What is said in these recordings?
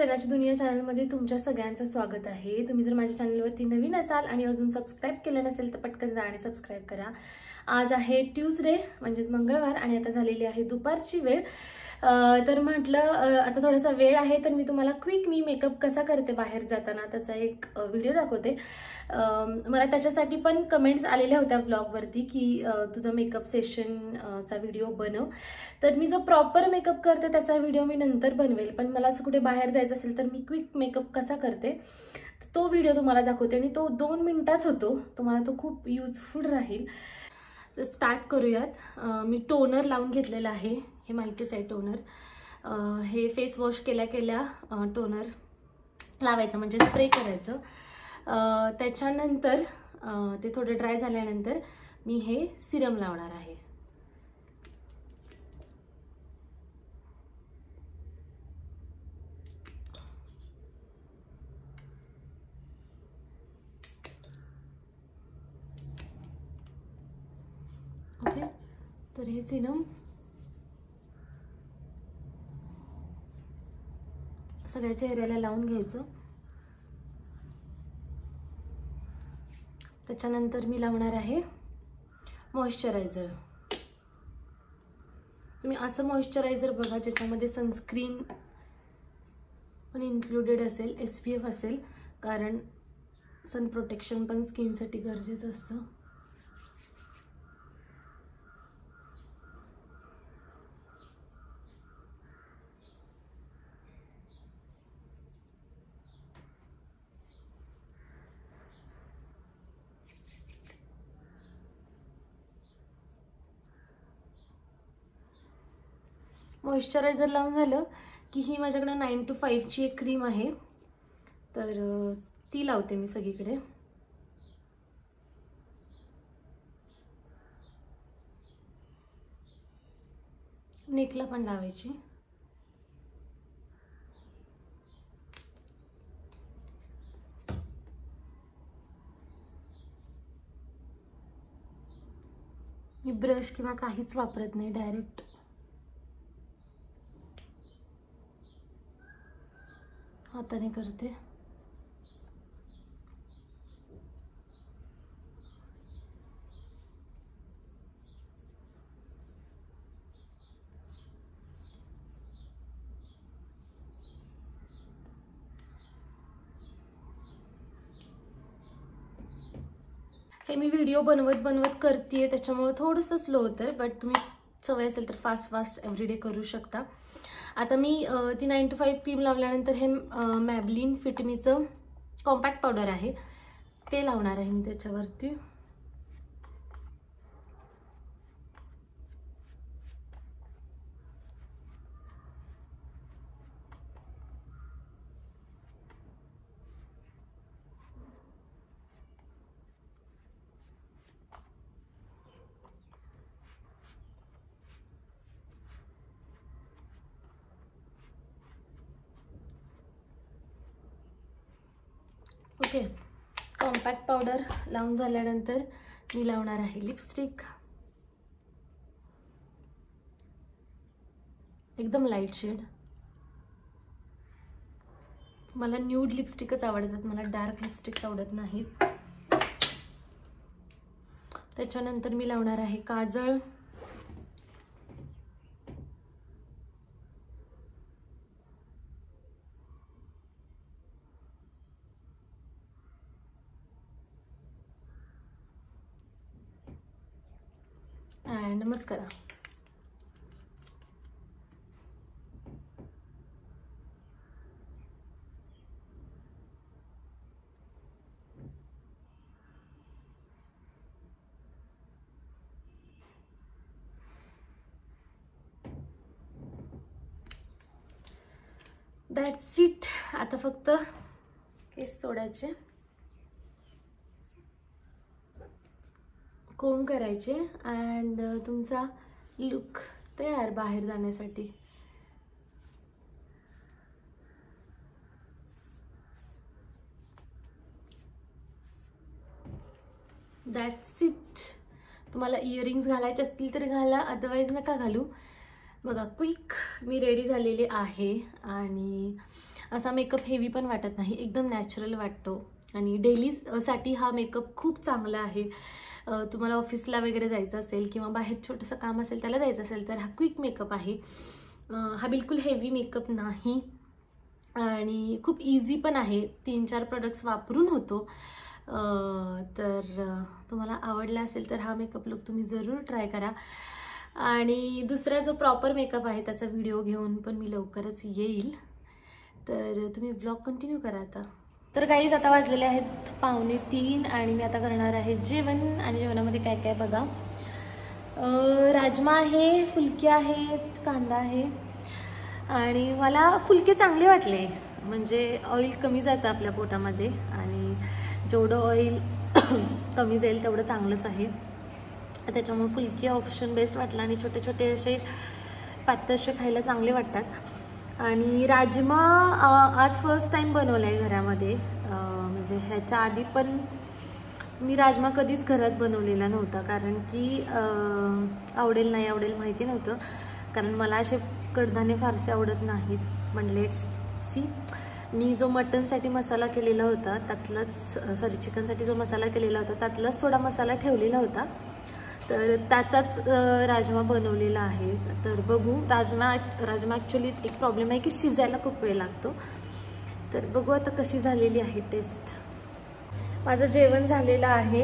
प्रेरणाची दुनिया चॅनलमध्ये तुमच्या सगळ्यांचं स्वागत आहे। तुम्ही जर माझ्या चॅनलवरती नवीन असाल आणि अजून सबस्क्राइब केलं नसेल तर पटकन जा आणि सबस्क्राइब करा। आज आहे ट्यूसडे म्हणजे मंगळवार आणि आता झालेली आहे दुपारची वेळ। तर म्हटलं आता थोडासा वेळ आहे तर मी तुम्हाला क्विक मेकअप कसा करते बाहेर जाताना त्याचा एक व्हिडिओ दाखवते। मला त्याच्यासाठी पण कमेंट्स आलेल्या होत्या ब्लॉगवरती की तुझा मेकअप सेशनचा व्हिडिओ बनव। तर मी जो प्रॉपर मेकअप करते त्याचा व्हिडिओ मी नंतर बनवेल, पण मला असं कुठे बाहेर जायचं असेल तर मी क्विक मेकअप कसा करते तो व्हिडिओ तुम्हाला दाखवते आणि तो 2 मिनिटात होतो। तुम्हाला तो खूप युजफुल राहील। तर स्टार्ट करूयात। मी टोनर लावून घेतलेला आहे, हे माहितीच आहे टोनर। हे फेस वॉश केल्या टोनर लावायचं म्हणजे स्प्रे करायचं। त्याच्यानंतर ते थोडं ड्राय झाल्यानंतर मी हे सिरम लावणार आहे। ओके, तर हे सिरम सगळ्या चेहऱ्याला लावून घ्यायचं। त्याच्यानंतर मी लावणार आहे मॉइश्चरायझर। तुम्ही असं मॉइश्चरायझर बघा ज्याच्यामध्ये सनस्क्रीन पण इन्क्लुडेड असेल, SPF असेल, कारण सन प्रोटेक्शन पण स्किनसाठी गरजेचं असतं। मॉइश्चरायझर लावून झालं की ही माझ्याकडे 9 to 5 ची एक क्रीम आहे, तर ती लावते मी सगळीकडे। नेकला पण लावायची। मी ब्रश किंवा काहीच वापरत नाही, डायरेक्ट हाताने करते। हे मी व्हिडिओ बनवत करते त्याच्यामुळे थोडंसं स्लो होतंय, बट तुम्ही सवय असेल तर फास्ट एव्हरीडे करू शकता। आता मी ती 9 to 5 क्रीम लावल्यानंतर हे मॅबलिन फिटमीचं कॉम्पॅक्ट पावडर आहे ते लावणार आहे मी त्याच्यावरती। ओके, कॉम्पॅक्ट पावडर लावून झाल्यानंतर मी लावणार आहे लिपस्टिक, एकदम लाईट शेड। मला न्यूड लिपस्टिकच आवडतात, मला डार्क लिपस्टिक्स आवडत नाहीत। त्याच्यानंतर मी लावणार आहे काजळ। and mascara। That's it. आता फक्त केस सोडायचे, कोम करायचे अँड तुमचा लुक तयार बाहेर जाण्यासाठी। That's it. तुम्हाला इयरिंग्स घालायचे असतील तर घाला, अदरवाइज नका घालू। बघा क्विक मी रेडी झालेली आहे आणि असा मेकअप हेवी पण वाटत नाही, एकदम नॅचरल वाटतो आणि डेलीसाठी हा मेकअप खूप चांगला आहे. तुम्हाला ऑफिसला वगैरे जायचं असेल किंवा बाहेर छोटंसं काम असेल त्याला जायचं असेल तर हा क्विक मेकअप आहे. हा बिलकुल हेवी मेकअप नाही आणि खूप इझी पण आहे. 3-4 प्रोडक्ट्स वापरून होतो. तर तुम्हाला आवडला असेल तर हा मेकअप लुक तुम्ही जरूर ट्राय करा. आणि दुसरा जो प्रॉपर मेकअप आहे त्याचा व्हिडिओ घेऊन पण मी लवकरच येईल, तर तुम्ही व्लॉग कंटिन्यू करा. आता तर गाईज आता वाजलेले आहेत 2:45 आणि मी आता करणार आहे जेवण. आणि जेवणामध्ये काय काय बघा, राजमा आहे, फुलके आहेत, कांदा आहे. आणि मला फुलके चांगले वाटले, म्हणजे ऑइल कमी जातं आपल्या पोटामध्ये आणि जेवढं ऑइल कमी जाईल तेवढं चांगलंच आहे. त्याच्यामुळे फुलके ऑप्शन बेस्ट वाटला आणि छोटे छोटे असे पातळसे खायला चांगले वाटतात. आणि राजमा आज फर्स्ट टाइम बनवला आहे घरामध्ये. म्हणजे ह्याच्या आधी पण मी राजमा कधीच घरात बनवलेला नव्हता, कारण की आवडेल नाही आवडेल माहिती नव्हतं, कारण मला असे कडधान्य फारसे आवडत नाहीत. पण लेट्स सी, मी जो मटनसाठी मसाला केलेला होता त्यातलाच, चिकनसाठी जो मसाला केलेला होता त्यातलाच थोडा मसाला ठेवलेला होता, तर त्याचाच राजमा बनवलेला आहे. तर बघू. राजमा ॲक्च्युली एक प्रॉब्लेम आहे की शिजायला खूप वेळ लागतो, तर बघू आता कशी झालेली आहे टेस्ट. माझं जेवण झालेलं आहे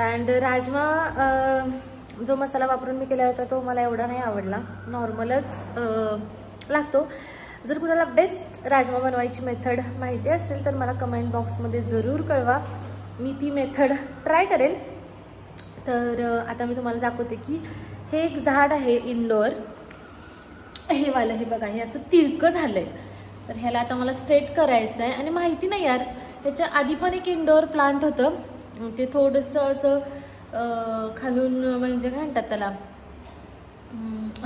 अँड राजमा जो मसाला वापरून मी केला होता तो मला एवढा नाही आवडला, नॉर्मलच लागतो. जर कुणाला बेस्ट राजमा बनवायची मेथड माहिती असेल तर मला कमेंट बॉक्समध्ये जरूर कळवा, मी ती मेथड ट्राय करेल. तर आता मी तुम्हाला दाखवते की हे एक झाड आहे इंडोर, हे वालं, हे बघा, हे असं तिरकं झालंय. तर ह्याला आता मला स्ट्रेट करायचं आहे. आणि माहिती नाही यार, त्याच्या आधी पण एक इंडोर प्लांट होतं, ते थोडंसं असं खालून म्हणजे काय म्हणतात त्याला,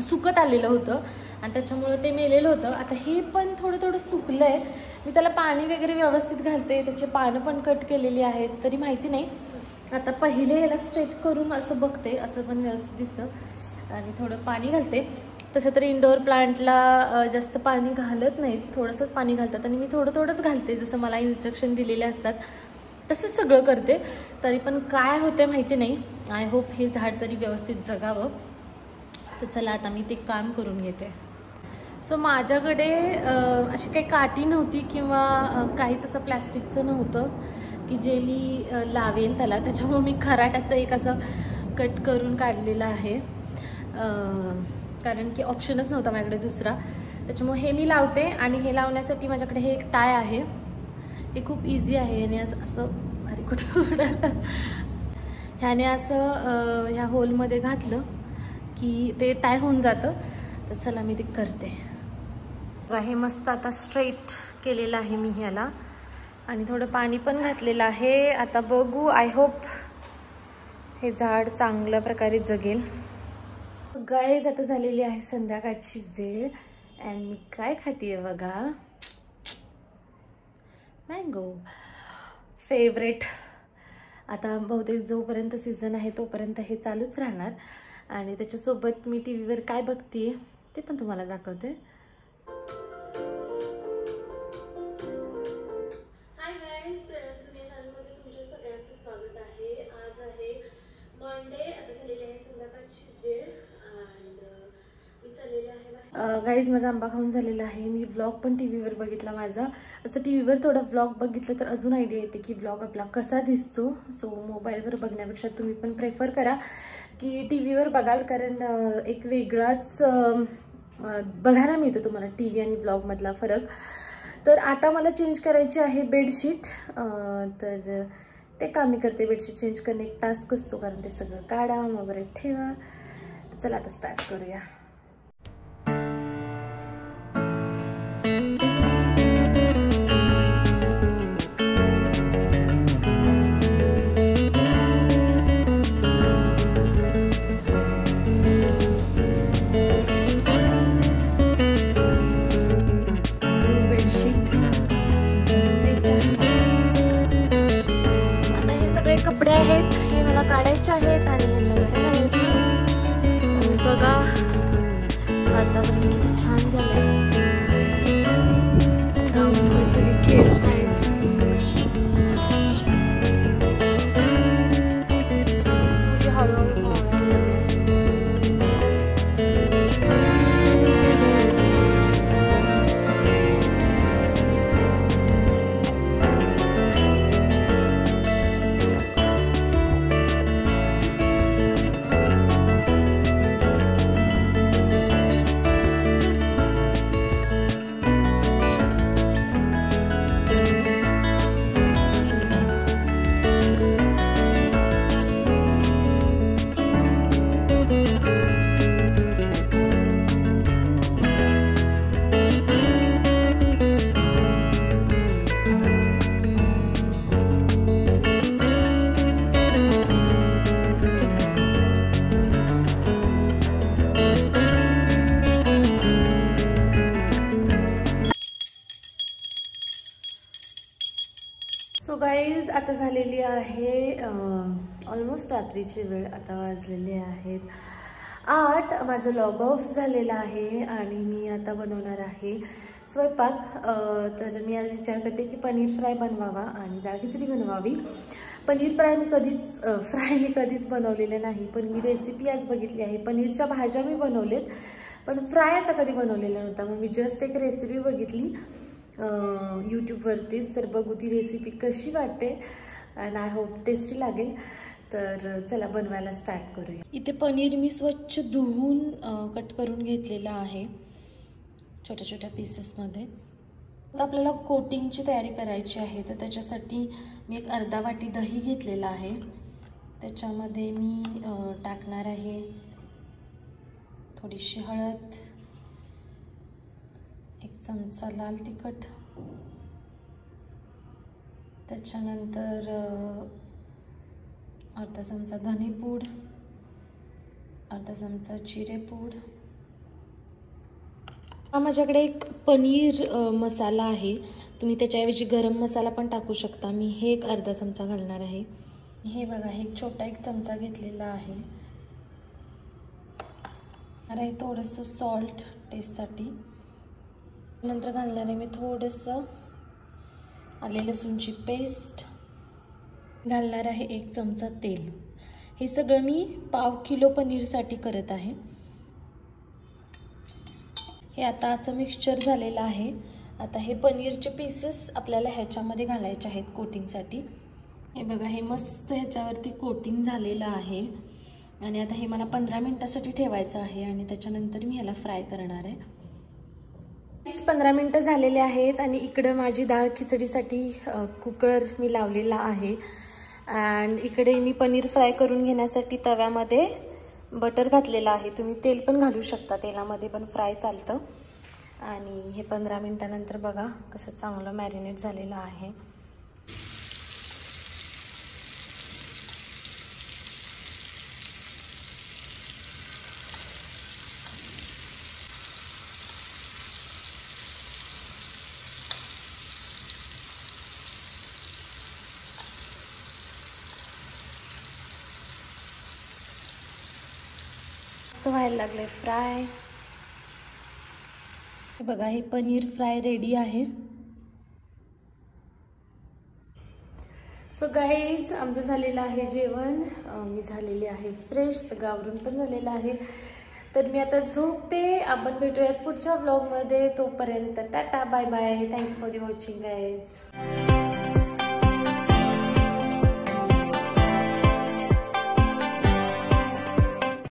सुकत आलेलं होतं आणि त्याच्यामुळं ते मेलेलं होतं. आता हे पण थोडं थोडं सुकलं आहे. मी त्याला पाणी वगैरे व्यवस्थित घालते, त्याचे पानं पण कट केलेली आहेत, तरी माहिती नाही. आता पहिले ह्याला स्ट्रेट करून असं बघते, असं पण व्यवस्थित दिसतं आणि थोडं पाणी घालते. तसं तर इंडोर प्लांटला जास्त पाणी घालत नाहीत, थोडंसंच पाणी घालतात आणि मी थोडं थोडंच घालते, जसं मला इन्स्ट्रक्शन दिलेले असतात तसंच सगळं करते. तरी पण काय होते माहिती नाही. आय होप हे झाड तरी व्यवस्थित जगावं. तर चला आता मी ते काम करून घेते. सो माझ्याकडे अशी काही काठी नव्हती किंवा काहीच असं प्लॅस्टिकचं नव्हतं की जे मी लावेन त्याला, त्याच्यामुळे मी खराट्याचं एक असं कट करून काढलेलं आहे, कारण की ऑप्शनच नव्हता माझ्याकडे दुसरा. त्याच्यामुळे हे मी लावते आणि हे लावण्यासाठी माझ्याकडे हे एक टाय आहे. हे खूप इझी आहे. ह्याने असं अरे कुठं उडालं, ह्याने असं ह्या होलमध्ये घातलं की ते टाय होऊन जातं. तर चला मी ते करते. हे मस्त आता स्ट्रेट केलेलं आहे मी ह्याला आणि थोडं पाणी पण घातलेलं आहे. आता बघू, आय होप हे झाड चांगल्या प्रकारे जगेल. गाईज आता झालेली आहे संध्याकाळची वेळ अँड मी काय खाते बघा, मँगो, फेवरेट. आता बहुतेक जोपर्यंत सीझन आहे तोपर्यंत हे चालूच राहणार आणि त्याच्यासोबत मी टीव्हीवर काय बघते ते पण तुम्हाला दाखवते. हाय गाईज, प्रेरणाच्या दुनिया चॅनलमध्ये तुमच्या सगळ्यांचं स्वागत आहे. आज आहे मंडे, आता झालेली आहे संध्याकाळची वेळ अँड मी चाललेले आहे बाहेर. गाईज माझा आंबा खाऊन झालेला आहे. मी व्लॉग पण टीव्हीवर बघितला माझा. असं टीव्हीवर थोडा व्लॉग बघितलं तर अजून आयडिया येते की व्लॉग आपला कसा दिसतो. सो मोबाईलवर बघण्यापेक्षा तुम्ही पण प्रेफर करा की टीव्हीवर बघाल, कारण एक वेगळाच बघायला मिळतो तुम्हाला टीव्ही आणि ब्लॉगमधला फरक. तर आता मला चेंज करायची आहे बेडशीट, तर ते काम मी करते. बेडशीट चेंज करणे एक टास्क असतो, कारण ते सगळं काढा वगैरे ठेवा. तर चला आता स्टार्ट करूया. कपडे आहेत हे मला काढायचे आहेत आणि ह्याच्याकडे घालायचे. बघा आता झालेली आहे ऑलमोस्ट रात्रीची वेळ. आता वाजलेले आहेत 8. माझं लॉग ऑफ झालेलं आहे आणि मी आता बनवणार आहे स्वयंपाक. तर मी आज विचार करते की पनीर फ्राय बनवावा आणि डाळ खिचडी बनवावी. पनीर फ्राय मी कधीच बनवलेलं नाही, पण मी रेसिपी आज बघितली आहे. पनीरच्या भाज्या मी बनवलेत, पण फ्राय असा कधी बनवलेला नव्हता. मग मी जस्ट एक रेसिपी बघितली यूट्यूबवरतीच, तर बघू ती रेसिपी कशी वाटते अँड आय होप टेस्टी लागेल. तर चला बनवायला स्टार्ट करूया. इथे पनीर मी स्वच्छ धुवून कट करून घेतलेला आहे छोट्या छोट्या पीसेसमध्ये. आता आपल्याला कोटिंगची तयारी करायची आहे, तर त्याच्यासाठी मी एक अर्धा वाटी दही घेतलेला आहे. त्याच्यामध्ये मी टाकणार आहे थोडीशी हळद, 1 चमचा लाल तिखट, त्याच्यानंतर अर्धा चमचा धनेपूड, अर्धा चमचा जिरेपूड. हा माझ्याकडे एक पनीर मसाला आहे, तुम्ही त्याच्याऐवजी गरम मसाला पण टाकू शकता. मी हे एक अर्धा चमचा घालणार आहे. हे बघा, हे एक छोटा 1 चमचा घेतलेला आहे. अरे थोडंसं सॉल्ट टेस्टसाठी. नंतर घालणार आहे मी थोडंसं आले लसूणची पेस्ट, घालणार आहे 1 चमचा तेल. हे सगळं मी पाव किलो पनीरसाठी करत आहे. हे आता असं मिक्सचर झालेलं आहे. आता हे पनीरचे पीसेस आपल्याला ह्याच्यामध्ये घालायचे आहेत कोटिंगसाठी. हे बघा, हे मस्त ह्याच्यावरती कोटिंग झालेलं आहे आणि आता हे मला 15 मिनिटासाठी ठेवायचं आहे आणि त्याच्यानंतर मी ह्याला फ्राय करणार आहे. 15 मिनिटं झालेले आहेत आणि इकडं माझी डाळ खिचडीसाठी कुकर मी लावलेला आहे. अँड इकडे मी पनीर फ्राय करून घेण्यासाठी तव्यामध्ये बटर घातलेलं आहे. तुम्ही तेल पण घालू शकता, तेलामध्ये पण फ्राय चालतं. आणि हे 15 मिनिटानंतर बघा कसं चांगलं मॅरिनेट झालेलं आहे. व्हायला लागले फ्राय. हे बघा, हे पनीर फ्राय रेडी आहे. सो गाईज, आमचं झालेलं आहे जेवण. मी झालेली आहे फ्रेश, सगळं आवरून पण झालेलं आहे. तर मी आता झोपते. आपण भेटूयात पुढच्या व्लॉगमध्ये. तोपर्यंत tata bye bye. Thank you for the watching guys.